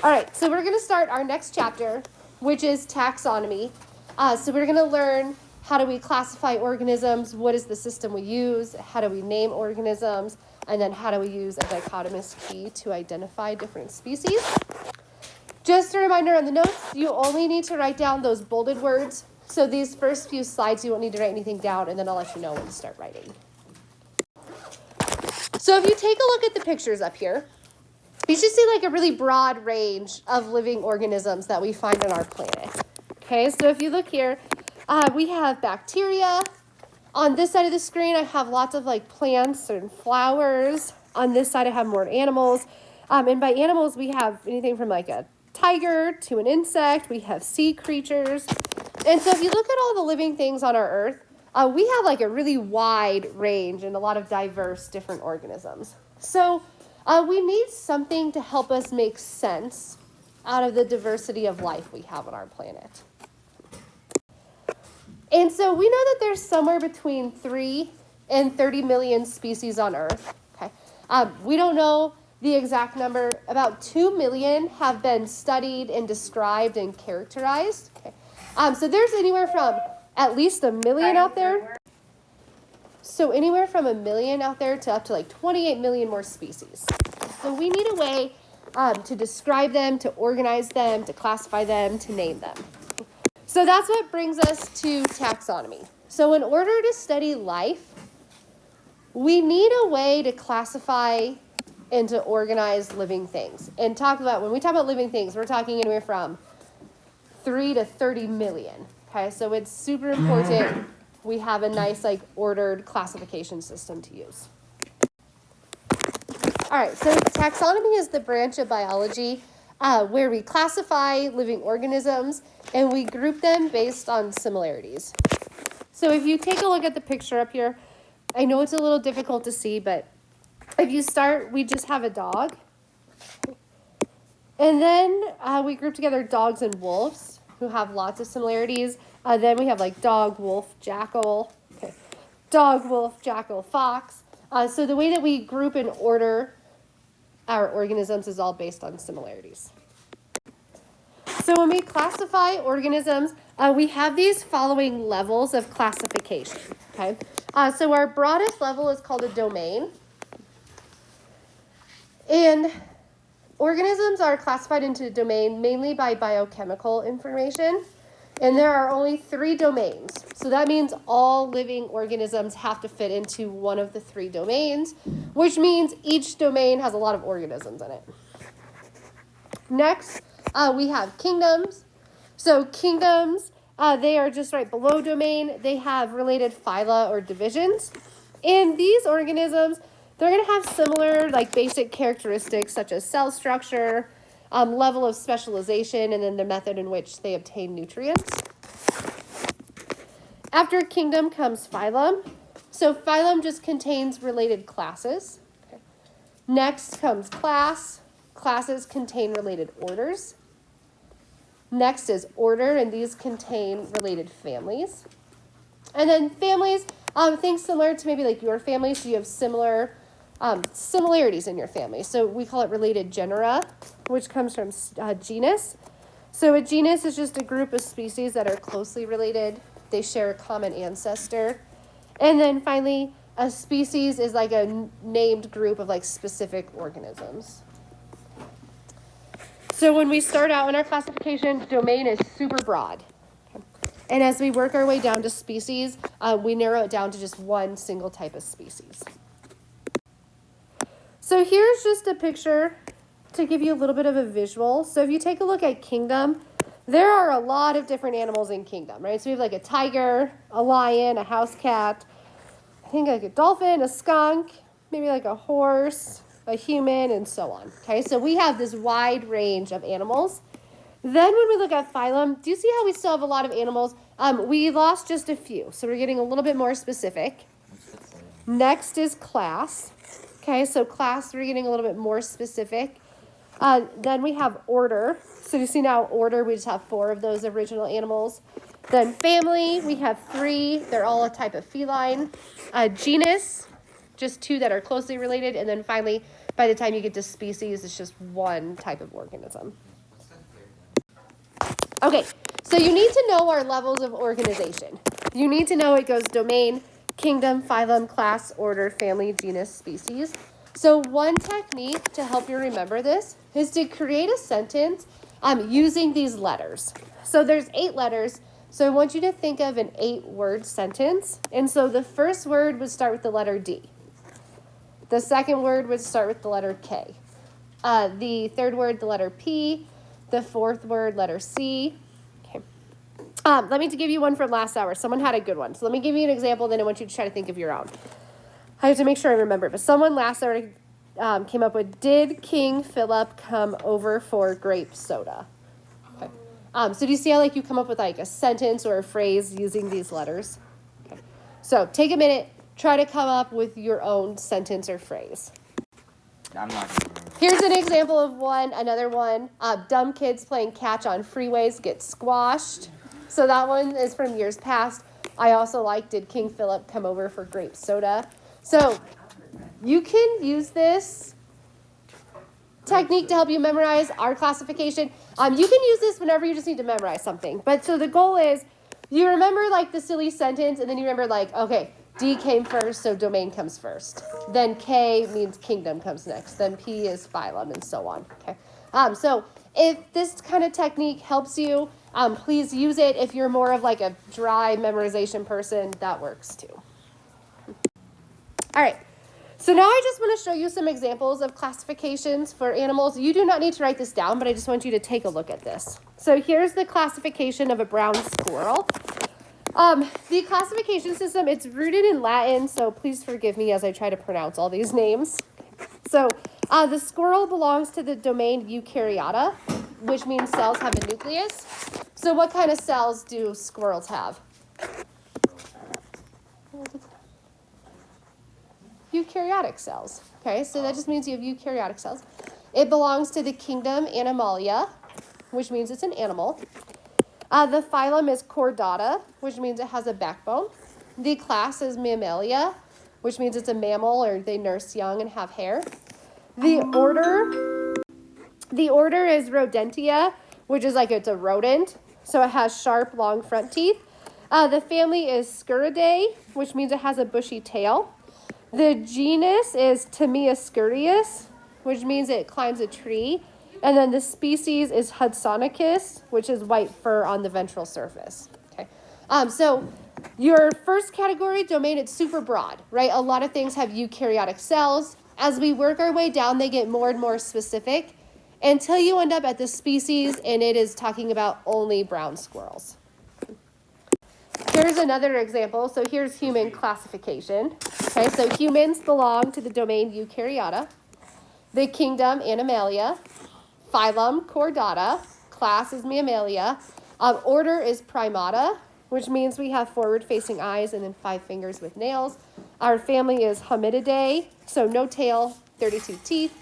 All right, so we're going to start our next chapter, which is taxonomy. So we're going to learn how do we classify organisms, what is the system we use, how do we name organisms, and then how do we use a dichotomous key to identify different species. Just a reminder on the notes, you only need to write down those bolded words. So these first few slides, you won't need to write anything down, and then I'll let you know when to start writing. So if you take a look at the pictures up here, you should see like a really broad range of living organisms that we find on our planet. Okay, so if you look here, we have bacteria. On this side of the screen, I have lots of like plants and flowers. On this side, I have more animals. And by animals, we have anything from like a tiger to an insect. We have sea creatures. And so if you look at all the living things on our Earth, we have like a really wide range and a lot of diverse different organisms. So we need something to help us make sense out of the diversity of life we have on our planet. And so we know that there's somewhere between 3 and 30 million species on Earth. Okay. We don't know the exact number. About 2 million have been studied and described and characterized. Okay. So there's anywhere from at least 1 million out there. So anywhere from 1 million out there to up to like 28 million more species. So we need a way to describe them, to organize them, to classify them, to name them. So that's what brings us to taxonomy. So in order to study life, we need a way to classify and to organize living things. And when we talk about living things, we're talking anywhere from 3 to 30 million. Okay, so it's super important we have a nice like ordered classification system to use. All right, so taxonomy is the branch of biology where we classify living organisms and we group them based on similarities. So if you take a look at the picture up here, I know it's a little difficult to see, but if you start, we just have a dog. And then we group together dogs and wolves who have lots of similarities. Then we have like dog, wolf, jackal. Okay. Dog, wolf, jackal, fox. So the way that we group and order our organisms is all based on similarities. So when we classify organisms, we have these following levels of classification. Okay. So our broadest level is called a domain. And organisms are classified into a domain mainly by biochemical information. And there are only 3 domains. So that means all living organisms have to fit into one of the 3 domains, which means each domain has a lot of organisms in it. Next, we have kingdoms. So kingdoms, they are just right below domain. They have related phyla or divisions. And these organisms, they're going to have similar like basic characteristics such as cell structure, level of specialization, and then the method in which they obtain nutrients. After kingdom comes phylum. So phylum just contains related classes. Okay. Next comes class. Classes contain related orders. Next is order, and these contain related families. And then families, things similar to maybe like your family, so you have similar similarities in your family. So we call it related genera, which comes from genus. So a genus is just a group of species that are closely related. They share a common ancestor. And then finally, a species is like a named group of like specific organisms. So when we start out in our classification, domain is super broad. And as we work our way down to species, we narrow it down to just one single type of species. So here's just a picture to give you a little bit of a visual. So if you take a look at kingdom, there are a lot of different animals in kingdom, right? So we have like a tiger, a lion, a house cat, I think like a dolphin, a skunk, maybe like a horse, a human, and so on. Okay, so we have this wide range of animals. Then when we look at phylum, do you see how we still have a lot of animals? We lost just a few, so we're getting a little bit more specific. Next is class. Okay, so class, we're getting a little bit more specific. Then we have order. So you see now order, we just have 4 of those original animals. Then family, we have 3. They're all a type of feline. Genus, just 2 that are closely related. And then finally, by the time you get to species, it's just one type of organism. Okay, so you need to know our levels of organization. You need to know it goes domain, kingdom, phylum, class, order, family, genus, species. So one technique to help you remember this is to create a sentence using these letters. So there's 8 letters, so I want you to think of an 8-word sentence. And so the first word would start with the letter D. The second word would start with the letter K. The third word, the letter P. The fourth word, letter C. Okay. Let me give you one from last hour. Someone had a good one. So let me give you an example, then I want you to try to think of your own. I have to make sure I remember it. But someone last hour came up with, did King Philip come over for grape soda? Okay. So do you see how you come up with a sentence or a phrase using these letters? Okay. So take a minute, try to come up with your own sentence or phrase. I'm not gonna remember. Here's an example of one, another one. Dumb kids playing catch on freeways get squashed. So that one is from years past. I also did King Philip come over for grape soda? So you can use this technique to help you memorize our classification. You can use this whenever you just need to memorize something. But so the goal is you remember the silly sentence, and then you remember okay, D came first, so domain comes first. Then K means kingdom comes next. Then P is phylum, and so on. Okay. So if this kind of technique helps you, please use it. If you're more of a dry memorization person, that works too. All right. So now I just want to show you some examples of classifications for animals. You do not need to write this down, but I just want you to take a look at this. So here's the classification of a brown squirrel. The classification system, it's rooted in Latin, so please forgive me as I try to pronounce all these names. So the squirrel belongs to the domain Eukaryota, which means cells have a nucleus. So what kind of cells do squirrels have? Eukaryotic cells. Okay, so that just means you have eukaryotic cells. It belongs to the kingdom Animalia, which means it's an animal. The phylum is Chordata, which means it has a backbone. The class is Mammalia, which means it's a mammal, or they nurse young and have hair. The order is Rodentia, which is it's a rodent, so it has sharp, long front teeth. The family is Scuridae, which means it has a bushy tail. The genus is Tamiascurius, which means it climbs a tree. And then the species is Hudsonicus, which is white fur on the ventral surface. Okay. So your first category, domain, it's super broad, right? A lot of things have eukaryotic cells. As we work our way down, they get more and more specific until you end up at the species, and it is talking about only brown squirrels. Here's another example. So here's human classification. Okay, so humans belong to the domain Eukaryota, the kingdom Animalia, phylum Chordata, class is Mammalia, order is Primata, which means we have forward-facing eyes and then 5 fingers with nails. Our family is Hominidea, so no tail, 32 teeth.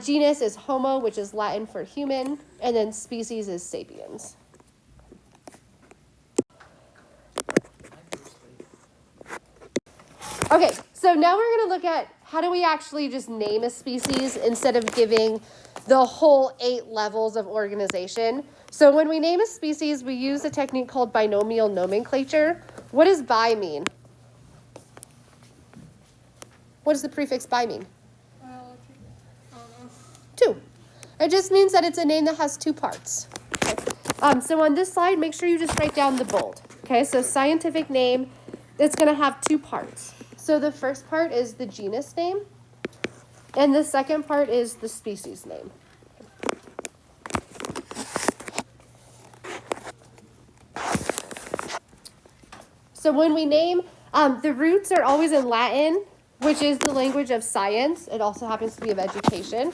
Genus is Homo, which is Latin for human, and then species is Sapiens. Okay, so now we're going to look at how do we actually just name a species instead of giving the whole 8 levels of organization. So when we name a species, we use a technique called binomial nomenclature. What does bi mean? What does the prefix bi mean? 2. It just means that it's a name that has 2 parts. Okay. So on this slide, make sure you just write down the bold. Okay, so scientific name, it's going to have 2 parts. So the first part is the genus name, and the second part is the species name. So when we name, the roots are always in Latin, which is the language of science. It also happens to be of education.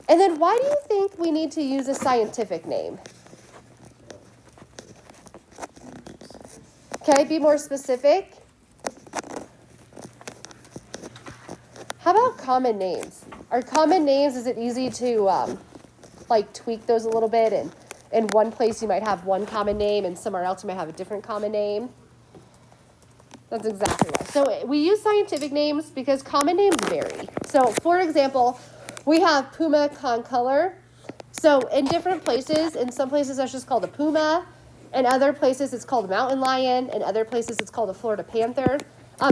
And then why do you think we need to use a scientific name? Okay, be more specific. How about common names? Are common names, is it easy to tweak those a little bit? And in one place you might have one common name and somewhere else you might have a different common name. That's exactly why. So we use scientific names because common names vary. So for example, we have puma concolor. So in different places, in some places that's just called a puma. In other places it's called a mountain lion. In other places it's called a Florida panther.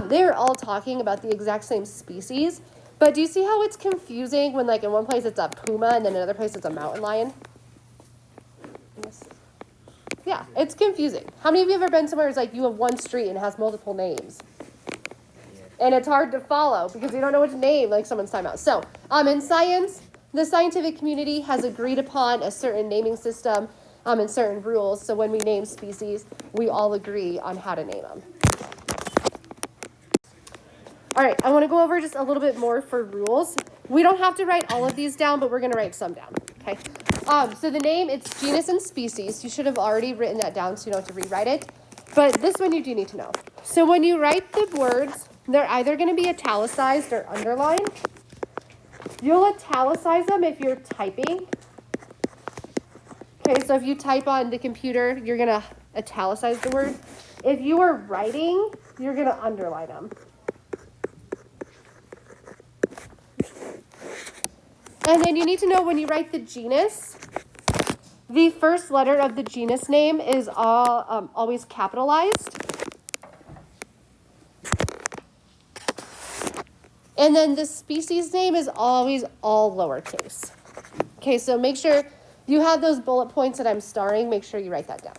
They're all talking about the exact same species. But do you see how it's confusing when like in one place it's a puma and then in another place it's a mountain lion? Yeah, it's confusing. How many of you have ever been somewhere it's like you have one street and it has multiple names? And it's hard to follow because you don't know which name like someone's talking about. So in science, the scientific community has agreed upon a certain naming system and certain rules. So when we name species, we all agree on how to name them. All right, I want to go over just a little bit more for rules. We don't have to write all of these down, but we're going to write some down, okay? So the name, it's genus and species. You should have already written that down so you don't have to rewrite it. But this one you do need to know. So when you write the words, they're either going to be italicized or underlined. You'll italicize them if you're typing. Okay, so if you type on the computer, you're going to italicize the word. If you are writing, you're going to underline them. And then you need to know when you write the genus, the first letter of the genus name is always capitalized. And then the species name is always all lowercase. Okay, so make sure you have those bullet points that I'm starring. Make sure you write that down.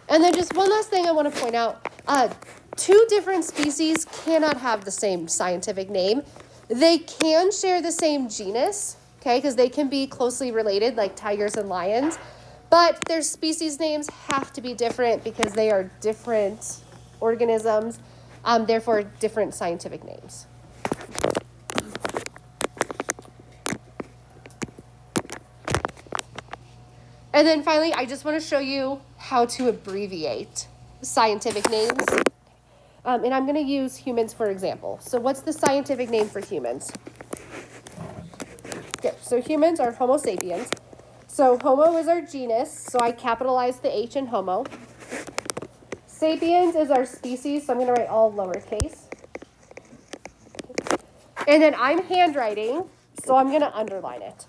And then just one last thing I want to point out. Two different species cannot have the same scientific name. They can share the same genus, okay, because they can be closely related, like tigers and lions, but their species names have to be different because they are different organisms, therefore different scientific names. And then finally, I just want to show you how to abbreviate scientific names. And I'm going to use humans for example. So what's the scientific name for humans? Okay, so humans are Homo sapiens. So Homo is our genus, so I capitalized the H in Homo. Sapiens is our species, so I'm going to write all lowercase. And then I'm handwriting, so I'm going to underline it.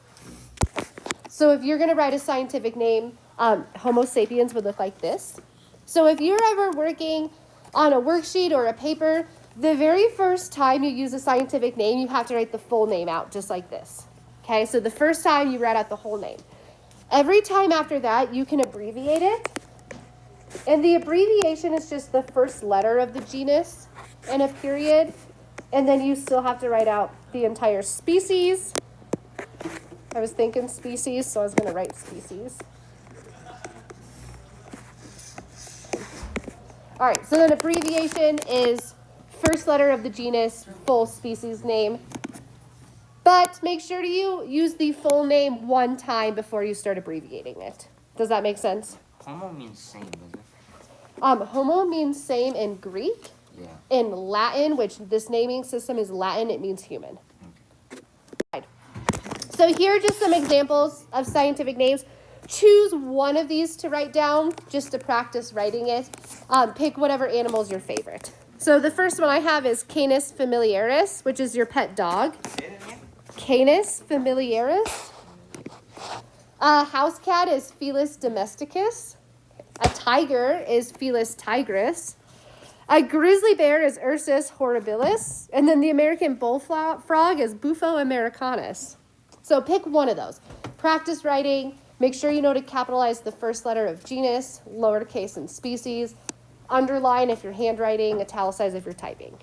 So if you're going to write a scientific name, Homo sapiens would look like this. So if you're ever working on a worksheet or a paper, the very first time you use a scientific name, you have to write the full name out, just like this. Okay, so the first time you write out the whole name. Every time after that, you can abbreviate it. And the abbreviation is just the first letter of the genus and a period. And then you still have to write out the entire species. I was thinking species, so I was going to write species. All right, so then abbreviation is first letter of the genus, full species name. But make sure to use the full name one time before you start abbreviating it. Does that make sense? Homo means same, doesn't it? Homo means same in Greek. Yeah. In Latin, which this naming system is Latin, it means human. Okay. So here are just some examples of scientific names. Choose one of these to write down just to practice writing it. Pick whatever animal is your favorite. So the first one I have is Canis familiaris, which is your pet dog. Canis familiaris. A house cat is Felis domesticus. A tiger is Felis tigris. A grizzly bear is Ursus horribilis. And then the American bullfrog is Bufo americanus. So pick one of those. Practice writing. Make sure you know to capitalize the first letter of genus, lowercase and species. Underline if you're handwriting, italicize if you're typing.